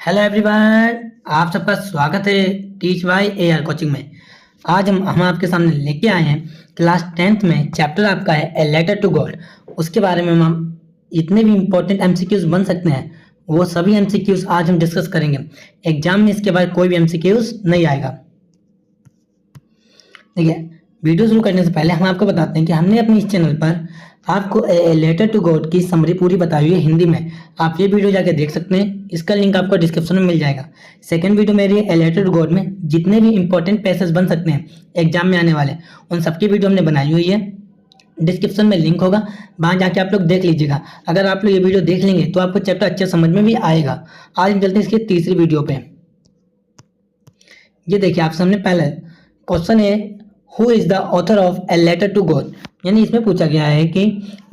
Hello everyone, आप सबका स्वागत है टीच बाय एआर कोचिंग में। आज हम आपके सामने लेके आए हैं क्लास 10th में चैप्टर आपका है ए लेटर टू गॉड। उसके बारे में हम इतने भी इम्पोर्टेंट एमसीक्यूज बन सकते हैं वो सभी एमसीक्यूज आज हम डिस्कस करेंगे। एग्जाम में इसके बाद कोई भी एमसीक्यूज नहीं आएगा। देखिए, वीडियो शुरू करने से पहले हम आपको बताते हैं कि हमने अपने इस चैनल पर आपको लेटर टू गॉड की समरी पूरी बताई हुई है हिंदी में। आप ये वीडियो जाके देख सकते हैं, इसका लिंक आपको डिस्क्रिप्शन में मिल जाएगा। सेकंड वीडियो मेरी है लेटर टू गॉड में जितने भी इंपॉर्टेंट पैसेज बन सकते हैं एग्जाम में आने वाले, उन सबकी वीडियो हमने बनाई हुई है। डिस्क्रिप्शन में लिंक होगा, वहाँ जाके आप लोग देख लीजिएगा। अगर आप लोग ये वीडियो देख लेंगे तो आपको चैप्टर अच्छे समझ में भी आएगा। आज हम चलते हैं इसकी तीसरी वीडियो पे। ये देखिए, आप सामने पहला क्वेश्चन है, who is the author of a letter to God. यानी इसमें पूछा गया है कि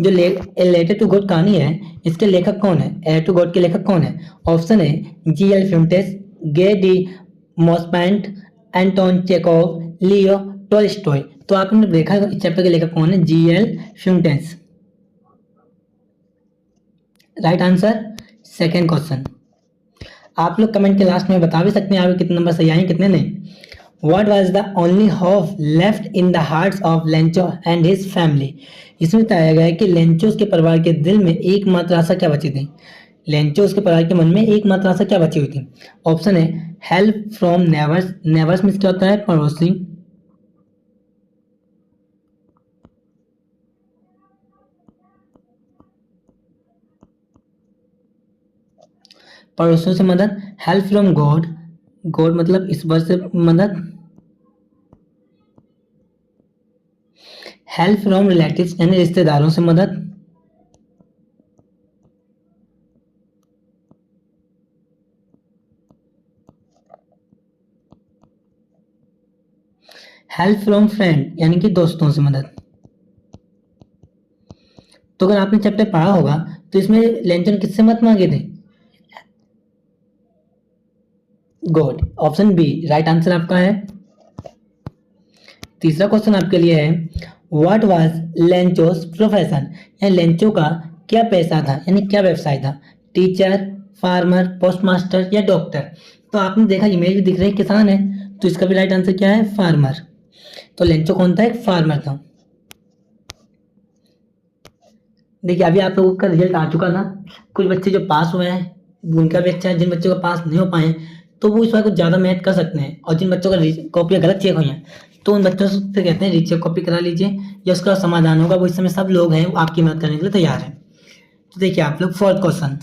जो ए लेटर टू गॉड कहानी है इसके लेखक कौन है, ए लेटर टू गॉड के लेखक कौन है। ऑप्शन है G L. Fuentes, Guy de Maupassant, Anton Chekhov, Leo Tolstoy. तो आपने देखा इस चैप्टर के लेखक कौन है, G L. Fuentes. Right answer second question. आप लोग कमेंट के लास्ट में बता भी सकते हैं आपके कितने नंबर सही आए कितने नहीं। What was the only hope left in the hearts of Lencho and his family? इसमें बताया गया है कि लेंचो उसके परिवार के दिल में एकमात्र आशा क्या बची थी। लेंचो उसके परिवार के मन में एकमात्र आशा क्या बची हुई थी। ऑप्शन है हेल्प फ्रॉम नेवर्स। नेवर्स मीन्स क्या होता है, पड़ोसी। पड़ोसियों से मदद। हेल्प फ्रॉम गॉड, गॉड मतलब ईश्वर से मदद। हेल्प फ्रॉम रिलेटिव्स यानी रिश्तेदारों से मदद। हेल्प फ्रॉम फ्रेंड यानी कि दोस्तों से मदद। तो अगर आपने चैप्टर पढ़ा होगा तो इसमें लेंचो ने किससे मदद मांगे थे, God. Option B right answer आपका है। तीसरा क्वेश्चन आपके लिए है, व्हाट वाज लेंचोस प्रोफेशन। यानी लेंचो का क्या पेशा था यानी क्या व्यवसाय था। टीचर, फार्मर, पोस्टमास्टर या डॉक्टर। तो आपने देखा इमेज भी दिख रही है, किसान है, तो इसका भी राइट आंसर क्या है, फार्मर। तो लेंचो कौन था, एक फार्मर था। देखिए, अभी आप लोगों का रिजल्ट आ चुका था। कुछ बच्चे जो पास हुए हैं उनका भी अच्छा है, जिन बच्चों का पास नहीं हो पाए तो वो इस बार कुछ ज़्यादा मेहनत कर सकते हैं। और जिन बच्चों का कॉपियाँ गलत चेक हुई हैं तो उन बच्चों से कहते हैं रीचेक कॉपी करा लीजिए, या उसका समाधान होगा। वो इस समय सब लोग हैं वो आपकी मदद करने के लिए तैयार हैं। तो देखिए आप लोग, fourth question,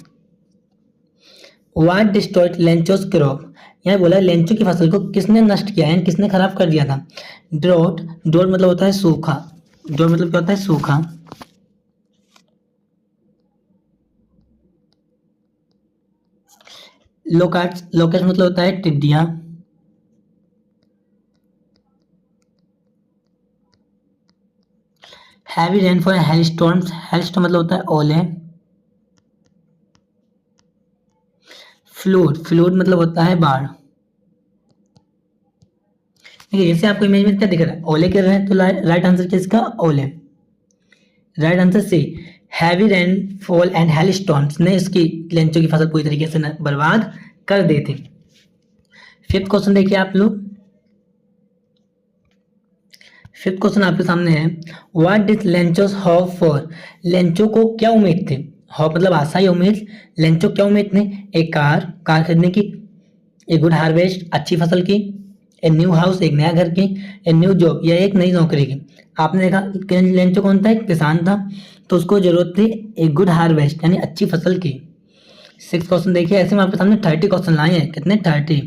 what destroyed Lencho's crop. यहाँ बोला लेंचो की फसल को किसने नष्ट किया है, किसने खराब कर दिया था। ड्रॉट, ड्रॉट मतलब होता है सूखा। ड्रॉट मतलब क्या होता है, सूखा। लोकास्ट, लोकेस्ट मतलब होता है टिड्डियां। हैवी रेनफॉल, हेलस्टॉर्म्स, हेलस्टॉर्म मतलब होता है ओले। फ्लूड, फ्लूड मतलब होता है बाढ़। देखिए जैसे आपको इमेज में क्या दिख रहा है, ओले गिर रहे हैं, तो राइट आंसर क्या इसका, ओले। Right answer C, heavy rainfall and hailstorms ने इसकी लेंचो की फसल पूरी तरीके से बर्बाद कर दी थी। फिफ्थ क्वेश्चन देखिए आप लोग। फिफ्थ क्वेश्चन आपके सामने है, what did Lencho's hope for. Lencho को क्या उम्मीद थी, होप मतलब आशा या उम्मीद। लेंचो क्या उम्मीद थी, एक कार, कार खरीदने की। ए गुड हार्वेस्ट, अच्छी फसल की। ए न्यू हाउस, एक नया घर की। ए न्यू जॉब, या एक नई नौकरी की। आपने देखा लेंचो कौन था, एक किसान था, तो उसको जरूरत थी एक गुड हार्वेस्ट यानी अच्छी फसल की। सिक्स क्वेश्चन देखिए, ऐसे में आपके सामने 30 क्वेश्चन लाए हैं, कितने, 30।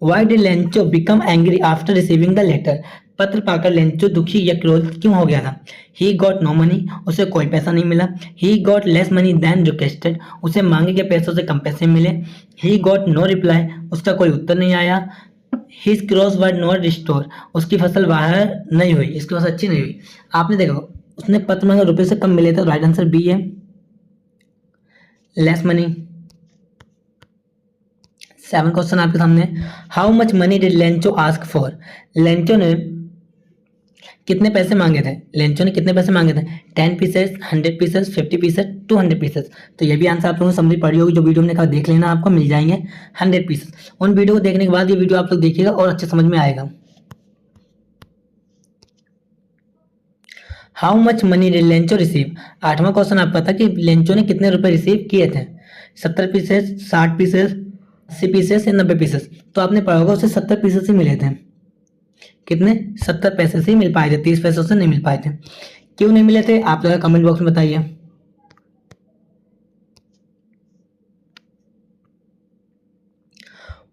Why did Lencho become angry after receiving the letter. पत्र पाकर लेंचो दुखी या क्रोध क्यों हो गया था। ही गॉट नो मनी, उसे कोई पैसा नहीं मिला। He got less money than requested, उसे मांगे गए पैसों से कम पैसे मिले। ही गॉट नो रिप्लाई, उसका कोई उत्तर नहीं आया। His cross word not restore, उसकी फसल बाहर नहीं हुई, इसकी फसल अच्छी नहीं हुई। आपने देखा उसने पत्र मांगा, रुपये से कम मिले थे, राइट आंसर बी है, लेस मनी। सेवन क्वेश्चन आपके सामने, how much money did Lencho ask for. Lencho ने कितने पैसे मांगे थे, लेंचो ने कितने पैसे मांगे थे, 10 पीसेस, 100 पीसेस, 50 पीसेस, 200 पीसेस। तो ये भी आंसर आप लोगों ने समझ पड़ी होगी, जो वीडियो मैंने कहा देख लेना, आपको मिल जाएंगे 100 पीसेस। उन वीडियो को देखने के बाद ये वीडियो आप लोग देखिएगा और अच्छे समझ में आएगा। How much money did Lencho receive. 8वां क्वेश्चन आपका था कि लेंचो ने कितने रुपए रिसीव किए थे, 70 पीसेस, 60 पीसेस, 80 पीसेस या 90 पीसेस। तो आपने पढ़ा होगा उसे 70 पीसेस ही मिले थे। कितने, 70 पैसे से ही मिल पाए थे, 30 पैसों से नहीं मिल पाए थे। क्यों नहीं मिले थे आप लोग कमेंट बॉक्स में बताइए।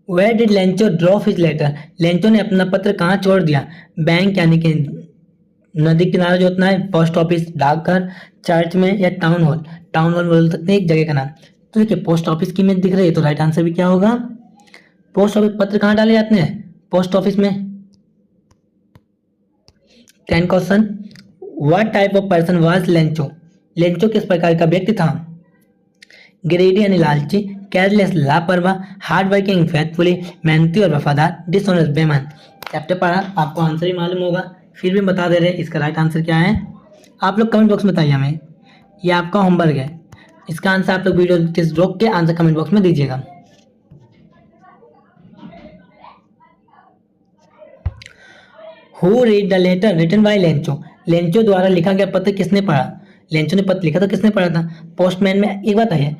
Where did Lencho drop his letter. Lencho ने अपना पत्र कहाँ छोड़ दिया, बैंक यानी कि नदी किनारे जो होता है, पोस्ट ऑफिस डाकघर, चर्च में या टाउन हॉल। टाउन हॉल बोल सकते हैं एक जगह का नाम। तो देखिए पोस्ट ऑफिस की इमेज दिख रही है, तो राइट आंसर भी क्या होगा, पोस्ट ऑफिस। पत्र कहाँ डाले जाते हैं, पोस्ट ऑफिस में। 10 question, what type of person was Lencho. Lencho किस प्रकार का व्यक्ति था, ग्रेडी यानी लालची, केयरलेस लापरवाह, हार्ड वर्किंग फेथफुली, मेहनती और वफादार, डिसऑनेस्ट बेईमान। चैप्टर पढ़ा, आपको आंसर ही मालूम होगा, फिर भी बता दे रहे हैं इसका राइट आंसर क्या है। आप लोग कमेंट बॉक्स में बताइए हमें, ये आपका होमवर्क है। इसका आंसर आप लोग वीडियो रोक के आंसर कमेंट बॉक्स में दीजिएगा। Who read the letter written by Lencho. Lencho द्वारा लिखा गया पत्र किसने पढ़ा, लेंचो ने पत्र लिखा था, किसने पढ़ा था, पोस्टमैन में। एक बात है,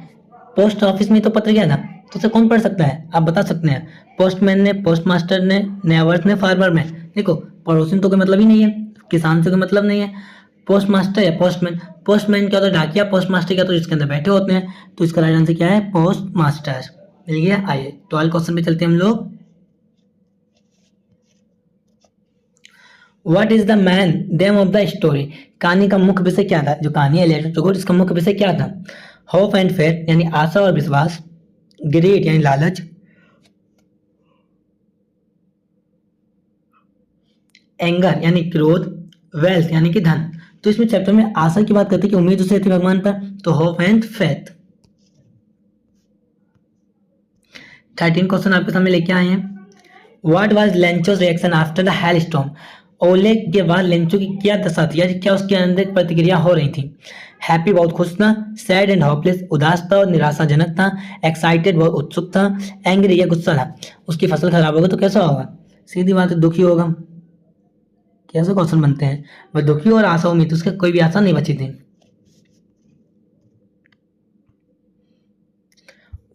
पोस्ट ऑफिस में तो पत्र गया था, तो उसे कौन पढ़ सकता है, आप बता सकते हैं। पोस्टमैन ने, पोस्टमास्टर ने, नेवर्स ने, फार्मर में। देखो पड़ोसी तो कोई मतलब ही नहीं है, किसान से कोई मतलब नहीं है। पोस्टमास्टर या पोस्टमैन, पोस्टमैन क्या होता है डाकिया, पोस्टमास्टर क्या तो जिसके अंदर बैठे होते हैं। तो इसका राइट आंसर क्या है, पोस्टमास्टर। मिल गया। आइए 12 क्वेश्चन पे चलते हैं हम लोग। What is the man them of the story. कहानी का मुख्य विषय क्या था, जो कहानी है लेटर टू गॉड, इसका मुख्य विषय क्या था, होप एंड फेथ यानी आशा और विश्वास, ग्रीड यानी लालच, एंगर यानी क्रोध, वेल्थ यानी कि धन। तो इसमें चैप्टर में आशा की बात करते हैं कि उम्मीद उसे थी भगवान पर, तो होप एंड फेथ। 13 क्वेश्चन आपके सामने लेके आए हैं। What was Lencho's reaction after the hailstorm. ओले के बाद लेंचो की क्या दशा थी, या क्या उसके अंदर प्रतिक्रिया हो रही थी। हैप्पी बहुत खुश था, सैड एंड होपलेस उदास था और निराशाजनक था, एक्साइटेड बहुत उत्सुक था, एंग्री या गुस्सा था। उसकी फसल खराब होगी तो कैसा होगा, सीधी बात है दुखी होगा। कैसे क्वेश्चन बनते हैं, वह दुखी और आशा उम्मीद, उसके कोई भी आशा नहीं बची थी।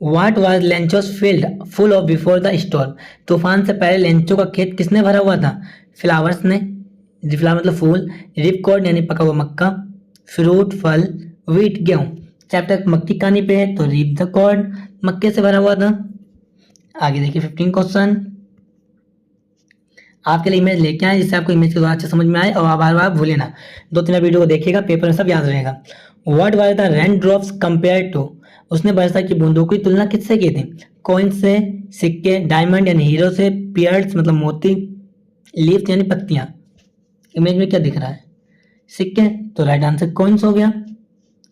What was Lencho's field full of before the storm. तूफान से पहले लेंचो का खेत किसने भरा हुआ था, फ्लावर्स ने, फ्लावर मतलब फूल, रिपकॉर्ड यानी पका हुआ मक्का, फ्रूट फल, व्हीट गेहूं। चैप्टर मक्की कहानी पे है तो रीप द कॉर्ड, मक्के से भरा हुआ था। आगे देखिए 15 क्वेश्चन आपके लिए इमेज लेके आए, जिससे आपको इमेज के द्वारा अच्छे समझ में आए और आप बार बार भूले ना। 2-3 वीडियो को देखिएगा, पेपर में सब याद रहेगा। What was the rain drops compare to. उसने वर्षा की बूंदों की तुलना किससे की थी, कॉइन्स से, सिक्के, डायमंड यानी हीरो से, पियर्स मतलब मोती, लीव्स यानी पत्तियां। इमेज में क्या दिख रहा है, सिक्के, तो राइट आंसर कॉइन्स हो गया।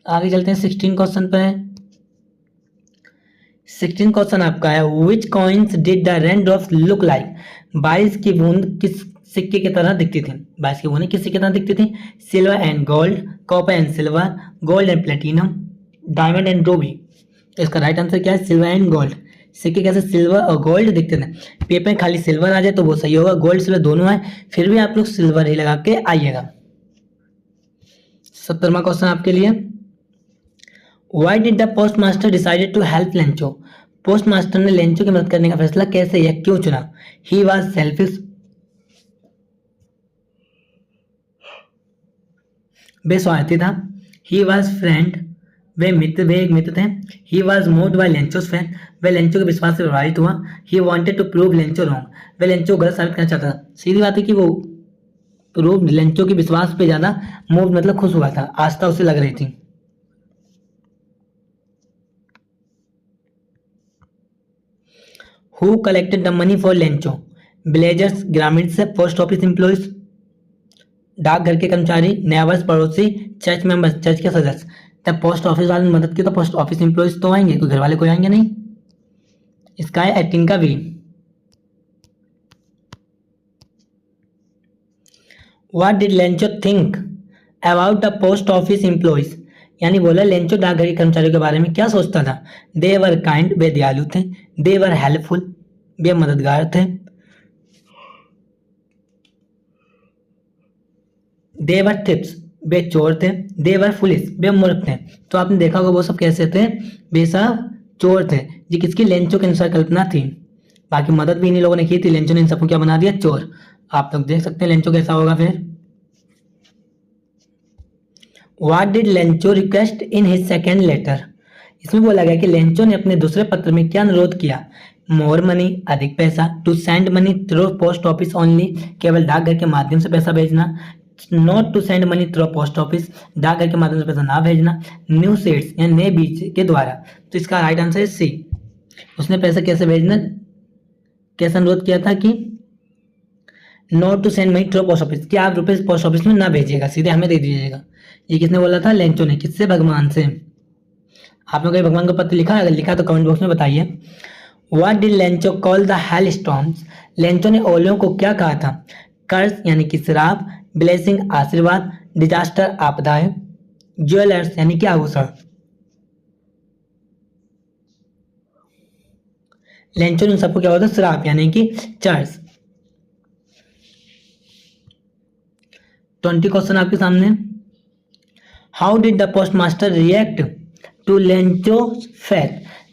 आगे चलते हैं 16 क्वेश्चन पे। 16 क्वेश्चन आपका है, which coins did the rain drops look like. बारिश की बूंद किस सिक्के की तरह दिखती थी, बारिश की बूंदें किस सिक्के की तरह दिखती थी, silver and gold, copper and silver, gold and platinum, diamond and Ruby. तो इसका राइट आंसर क्या है, सिल्वर एंड गोल्ड। सिक्के कैसे सिल्वर और गोल्ड दिखते थे, पेपर में खाली सिल्वर आ जाए तो वो सही होगा, गोल्ड सिल्वर दोनों आए फिर भी आप लोग सिल्वर ही लगा के आइएगा। 17वां क्वेश्चन आपके लिए, Why did the postmaster decided to help Lencho. Postmaster ने लेंचो की मदद करने का फैसला कैसे या क्यों चुना। He was selfish, बेस्वार्थी था। He was friend, वे एक मित्र थे। He was moved by लेंचो's faith, way Lencho के विश्वास से प्रभावित हुआ। He wanted to prove Lencho wrong, way Lencho को गलत साबित करना चाहता था। सीधी बात है कि वो प्रूव लेंचो के विश्वास पे ज्यादा मूव मतलब खुश हुआ था, आस्था उसे लग रही थी। Who collected the money for Lencho, villagers ग्रामीण से, पोस्ट ऑफिस एम्प्लॉइज डाकघर के कर्मचारी, नेबर्स पड़ोसी, चर्च मेंबर्स चर्च के सदस्य। तब पोस्ट ऑफिस वाले ने मदद की तो पोस्ट ऑफिस एम्प्लॉइज तो आएंगे, कोई घर वाले कोई आएंगे नहीं। इसका है 18 का B. What did Lencho think about the post office employees, यानी बोला लेंचो डाकघर के कर्मचारियों के बारे में क्या सोचता था। दे वर काइंड, वे दयालु थे। दे वर हेल्पफुल, वे मददगार थे। दे वर थिप्स, वे चोर थे। दे वर पुलिस, वे मूर्ख थे। तो आपने देखा होगा वो सब कैसे थे, वे सब चोर थे। ये किसकी, लेंचो के अनुसार कल्पना थी। बाकी मदद भी इन्हीं लोगों ने की थी, लेंचो ने इन सबको क्या बना दिया, चोर। आप लोग देख सकते हैं लेंचो कैसा होगा फिर। What did Lencho request in his second letter, इसमें बोला गया कि लेंचो ने अपने दूसरे पत्र में क्या अनुरोध किया। मोर मनी, अधिक पैसा। To send money through post office only, केवल डाकघर के माध्यम से पैसा भेजना। Not to send money through post office, डाकघर के माध्यम से पैसा ना भेजना। न्यू सीड्स या नए बीज के द्वारा। तो इसका राइट आंसर है सी। उसने पैसा कैसे भेजना, कैसा अनुरोध किया था कि not to send money through post office, कि आप रुपए पोस्ट ऑफिस में ना भेजिएगा, सीधे हमें दे दीजिएगा। ये किसने बोला था, लेंचो ने। किससे, भगवान से। आप लोगों ने भगवान को पत्र लिखा है, अगर लिखा तो कमेंट बॉक्स में बताइए। What did Lencho call the hell storms, Lencho ने ओलियों को क्या कहा था। कर्ज यानी कि श्राप, ब्लेसिंग आशीर्वाद, डिजास्टर आपदाएं, ज्वेलर्स यानी कि आभूषण। लेंचो ने सबको क्या होता है, श्राप यानी कि चर्च। 20 क्वेश्चन आपके सामने। How did the post master react to Lencho faith,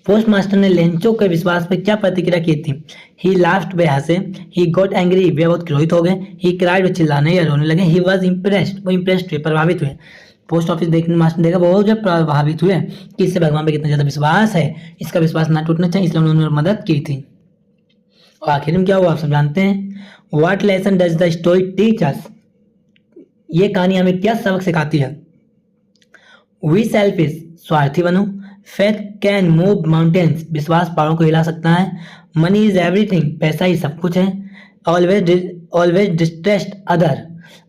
पोस्ट मास्टर ने लेंचो के विश्वास पर क्या प्रतिक्रिया की थी। ही लाफ्ड, वे हंसे। ही गॉट एंग्री, वे बहुत क्रोधित हो गए। ही क्राइड, वे चिल्लाने या रोने लगे। ही वॉज इम्प्रेस्ड, वो इम्प्रेस्ड हुए, प्रभावित हुए। पोस्ट ऑफिस देखने मास्टर देखा, बहुत जब प्रभावित हुए कि इससे भगवान पे कितना ज्यादा विश्वास है, इसका विश्वास ना टूटना चाहिए, इसलिए उन्होंने मदद की थी। और आखिर में क्या हुआ आप सब जानते हैं। What lesson does the story teach us, ये कहानी हमें क्या सबक सिखाती है। वी सेल्फिश, स्वार्थी बनो। फेथ कैन मूव माउंटेन्स, विश्वास पहाड़ों को हिला सकता है। मनी इज एवरीथिंग, पैसा ही सब कुछ है। ऑलवेज डिस्ट्रस्ट अदर,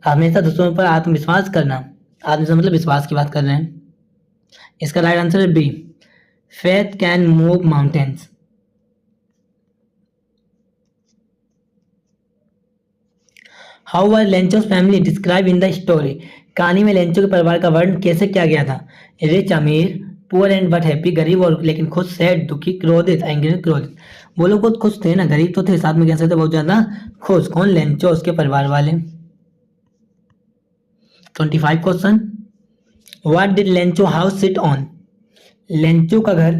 हमेशा दूसरों पर आत्मविश्वास करना। आत्मविश्वास मतलब विश्वास की बात कर रहे हैं। इसका राइट आंसर है B, faith can move mountains. How were Lencho's family describe in the story, कहानी में लेंचो के परिवार का वर्णन कैसे किया गया था। रिच अमीर, पुअर एंड बट हैप्पी, गरीब और लेकिन खुश, सैड दुखी, क्रोधित एंग्री क्रोधित। वो लोग बहुत खुश थे ना, गरीब तो थे, साथ में कैसे थे, बहुत ज्यादा खुश। कौन, लेंचो, उसके परिवार वाले। 25 question. What did Lencho house sit on, Lencho का घर,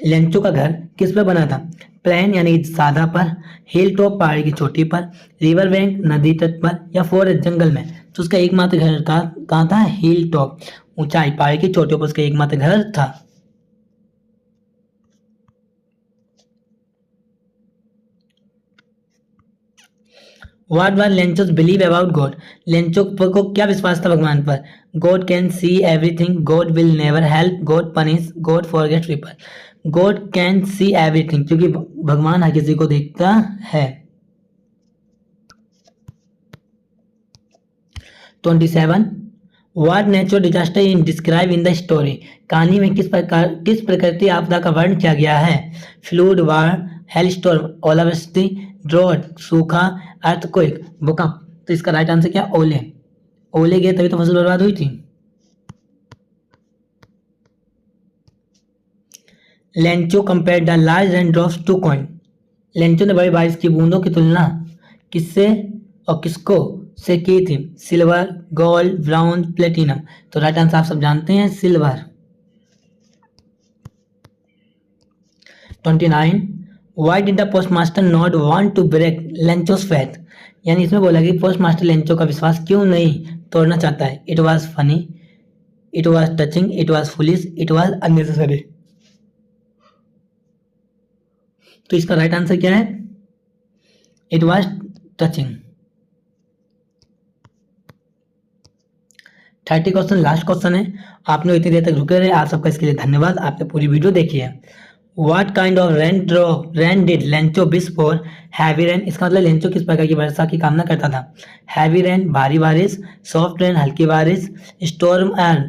लेंचो का घर किस पर बना था। प्लेन यानी सादा पर, हिल टॉप पहाड़ी की चोटी पर, रिवर बैंक नदी तट पर, या फॉरेस्ट जंगल में। तो उसका एकमात्र घर कहाँ था, हिल टॉप, ऊंचाई पहाड़ी की चोटियों पर उसका एकमात्र घर था। What were Lencho's believe about God, लेंचो को क्या विश्वास था भगवान पर। God can see everything, God will never help, God punish, God forget people. God can see everything, क्योंकि भगवान हर किसी को देखता है। 27। What natural disaster in describe in the story, कहानी में किस प्रकृति आपदा का वर्णन किया गया है। फ्लूड, वार, हेल स्टॉर्म, ओलावृष्टि, ड्रॉट सूखा, अर्थक्वेक भूकंप। तो इसका राइट आंसर क्या, ओले। ओले गए तभी तो फसल बर्बाद हुई थी। Lencho compare the large rain drops to coin, Lencho ने बड़ी बारिश की बूंदों की तुलना किससे और किसको से की थी। Silver, gold, brown, platinum. तो राइट आंसर आप सब जानते हैं, silver. 29। Why did the post master not want to break Lencho's faith, यानी इसमें बोला कि पोस्ट मास्टर लेंचो का विश्वास क्यों नहीं तोड़ना चाहता है। It was funny, it was touching, it was foolish, it was unnecessary. तो इसका राइट आंसर क्या है, it was touching. 30 question last question है। आपने इतनी देर तक रुके रहे, आप सबका इसके लिए धन्यवाद। आपने पूरी वीडियो देखी है। What kind of rain did Lencho wish for heavy rain, इसका मतलब लेंचो किस प्रकार की वर्षा की कामना करता था। हैवी रेन भारी बारिश, सॉफ्ट रेन हल्की बारिश, स्टॉर्म एंड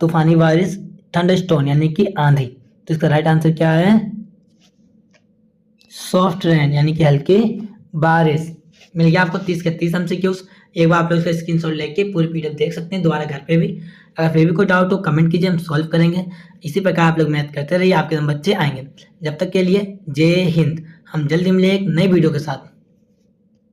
तूफानी बारिश, थंडर स्टोन यानी कि आंधी। तो इसका राइट आंसर क्या है, सॉफ्ट रेन यानी कि हल्की बारिश। मिल गया आपको 30 के 30 MCQs। एक बार आप लोग इसका स्क्रीनशॉट लेके पूरी पीडीएफ देख सकते हैं दोबारा घर पे भी। अगर फिर भी कोई डाउट हो कमेंट कीजिए, हम सॉल्व करेंगे। इसी प्रकार आप लोग मैथ करते रहिए, आपके बच्चे आएंगे। जब तक के लिए जय हिंद। हम जल्दी मिलेंगे एक नई वीडियो के साथ।